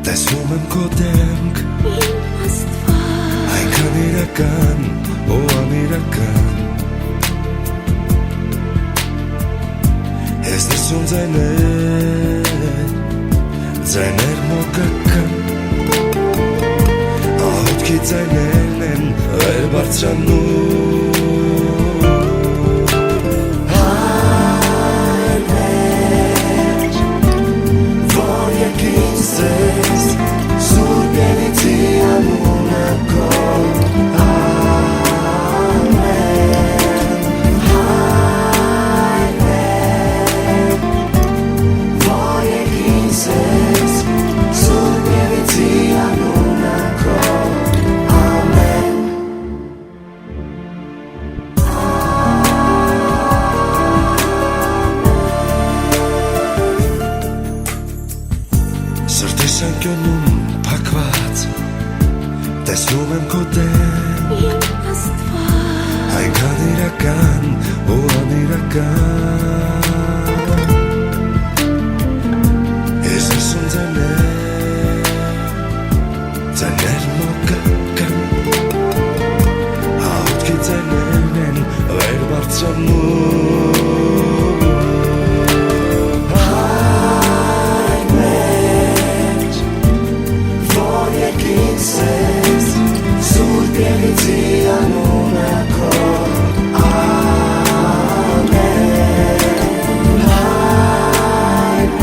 Տեսնում եմ քո դեմք այնքան իրական ու անիրական Ես լսում ձայներ մոգական Աղոտքի ձայներն են վեր բարձրանում Հայրեր, որ եկին սեզ Սուրբ Ելիցի անունը քո Սրտիս անկյոնում փակված Տեսնում եմ քո դեմ Այնքան իրական ու անիրական Ես լսում ձայներ մոգական Աղոտքի ձայներն են վեր բարձրանում Սուրբ Ելիցի անունը քո ամեն Հայրեր,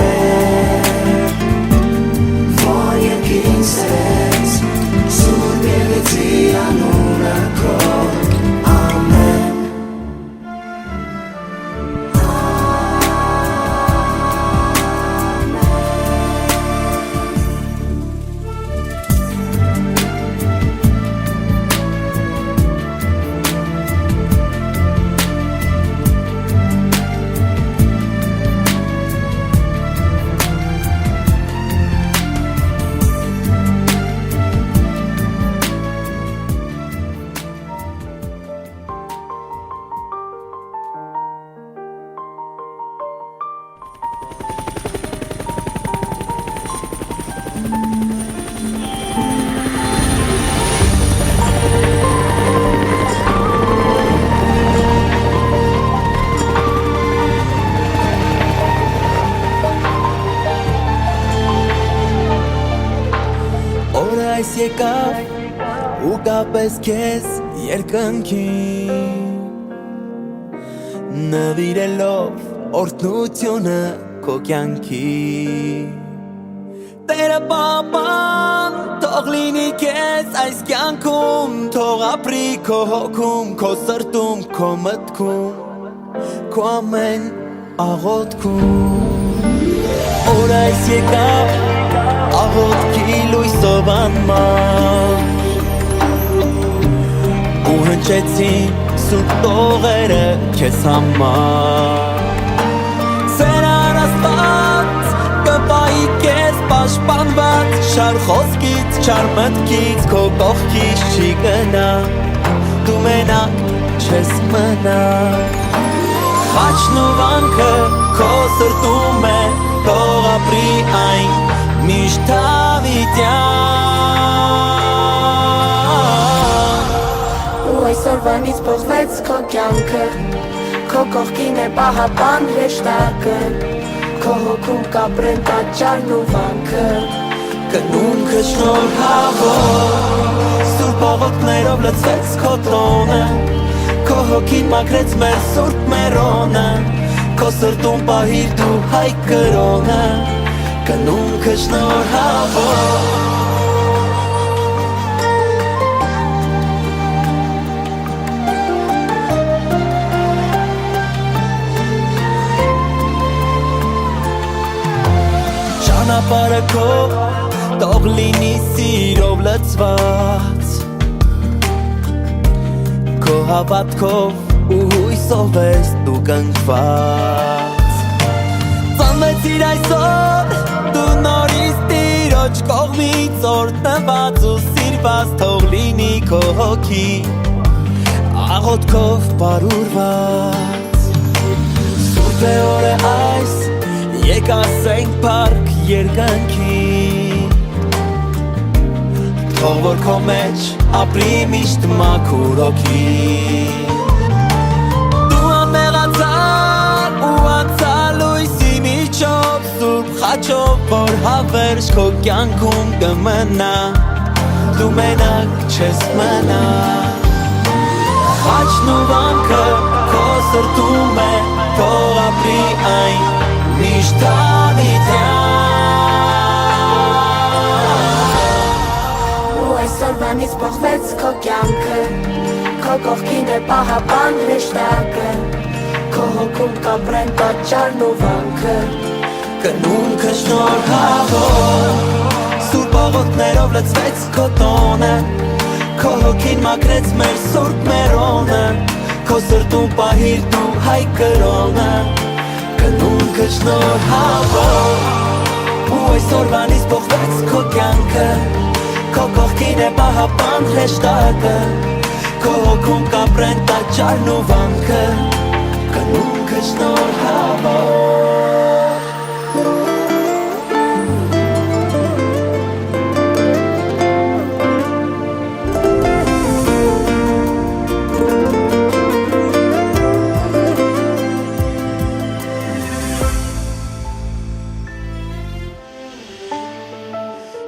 որ եկին սեզ Սուրբ Ելիցի անունը քո ամեն Այս եկավ ու կապես քեզ երկնքին Նվիրելով օրհնությունը քո կյանքի Տերը պապան թող լինի քեզ այս կյանքում Թող ապրի քո հոգում, քո սրտում, քո մտքում Քո ամեն աղոթքում Օր այս եկավ աղոտքի լույսով անմար Ու հնչեցին սուրբ տողերը քեզ համար Սեր առաստված կպայի քեզ պաշտպանված Չար խոսքից, չար մտքից քո կողքից չի գնա Դու մենակ չես մնա Խաչն ու վանքը քո սրտում է Թող ապրի այն միշտ հավիտյան Ու այսօրվանից փոխվեց քո կյանքը Քո կողքին է պահապան հրեշտակը Քո հոգում կապրեն պատճառն ու վանքը Կնունքը շնորհավոր Սուրբ աղոթքներով լցվեց քո տոնը Քո հոգին մաքրեց մեր սուրբ մերոնը Քո սրտում պահիր դու հայ կրոնը Կնունքը շնորհավոր Ճանապարհը քո թող լինի սիրով լցված Քո հավատքով ու հույսով ես դու կնքված Ծնվեցիր այսօր դու նորից Տիրոջ կողմից օրհնված ու սիրված թող լինի քո հոգի աղոթքով բարուրված Սուրբ է օրը այս Եկ ասենք պարկ երկնքի թող որ քո մեջ ապրի միշտ մաքուր հոգի Դու ամեղացար ու անցալ լույսի միջով Սուրբ խաչով որ հավերժ քո կյանքում կմնա Դու մենակ չես մնա Խաչն ու վանքը քո սրտում է Թող ապրի այն միշտ անիծյալ Ու այսօրվանից փոխվեց քո կյանքը Քո կողքին է պահապան հրեշտակը Քո հոգում կապրեն պատճառն ու վանքը Կնունքը շնորհավոր Սուրբ աղոթներով լցվեց քո տոնը Քո հոգին մաքրեց մեր սուրբ մերոնը Քո սրտում պահիր դու հայ կրոնը Կնունքը շնորհավոր Ու այսօրվանից փոխվեց քո կյանքը Քո կողքին է պահապան հրեշտակը Քո հոգում կապրեն տաճարն ու վանքը Կնունքը շնորհավոր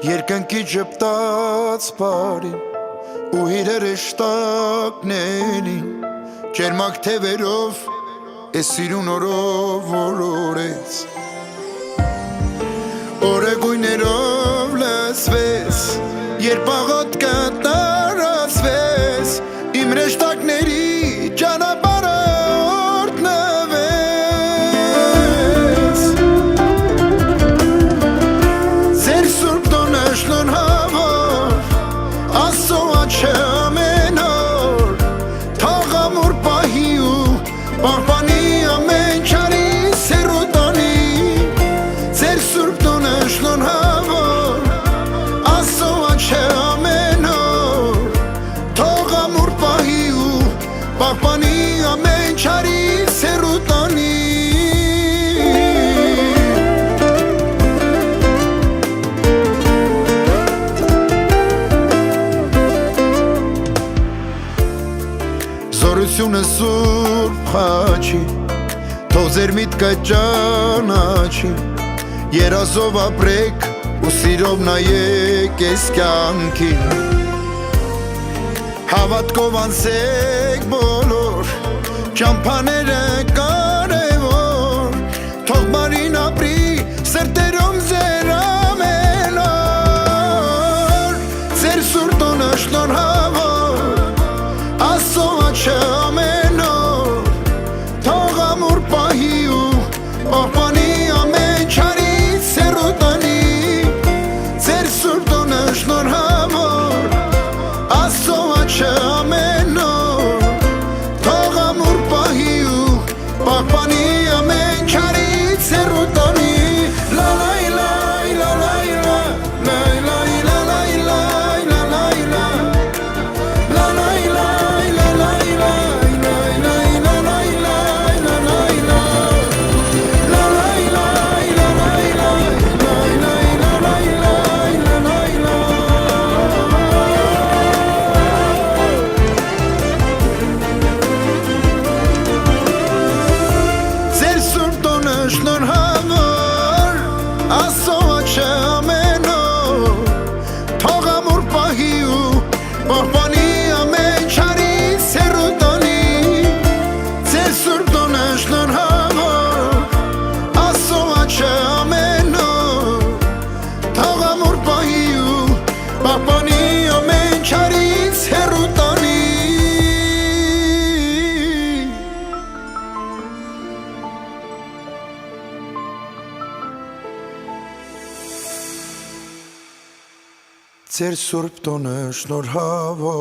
Երկնքի ժպտաց բարին ու իրեր շտակներին Ջերմակ թևերով ես սիրուն օրով որորեց Օրեգույներով լսվես երբ աղոթքը տարածվես Իմ հրեշտակների ճանապարհը օրհնվեց Ձեր սուրբ տոնը շնորհավոր Աստծո աչքը ամեն օր Թող ամուր պահի ու պահպանի ամեն չարի սերոտանի Ձեր սուրբ տոնը շնորհավոր Աստծո աչքը ամեն օր Թող ամուր պահի ու պահպանի ամեն չարի սերոտանի Զորությունը սուրբ խաչի Թող ձեր միտքը ճանաչի Երազով ապրեք ու սիրով նայեք ես կյանքին Հավատքով անցեք բոլոր Ճամփաները կարևոր Թող բարին ապրի սրտերում ձեր ամեն օր Ձեր սուրբ տոնը շնորհավոր Աստծո աչքը ամեն օր Թող ամուր պահի ու պահպանի ամեն չարից սերոտանի Ձեր սուրբ տոնը շնորհավոր Աստծո աչքը ամեն օր Թող ամուր պահի ու պահպանի ամեն չարից սերոտանի La la la la la la La la la la la la la la La la la la la la Ձեր սուրբ տոնը շնորհավոր Աստծո աչքը ամեն օր Թող ամուր պահի ու պահպանի ամեն չարից սերոտանի Ձեր սուրբ տոնը շնորհավոր Աստծո աչքը ամեն օր Թող ամուր պահի ու պահպանի ամեն չարից սերոտանի Ձեր սուրբ տոնը շնորհավոր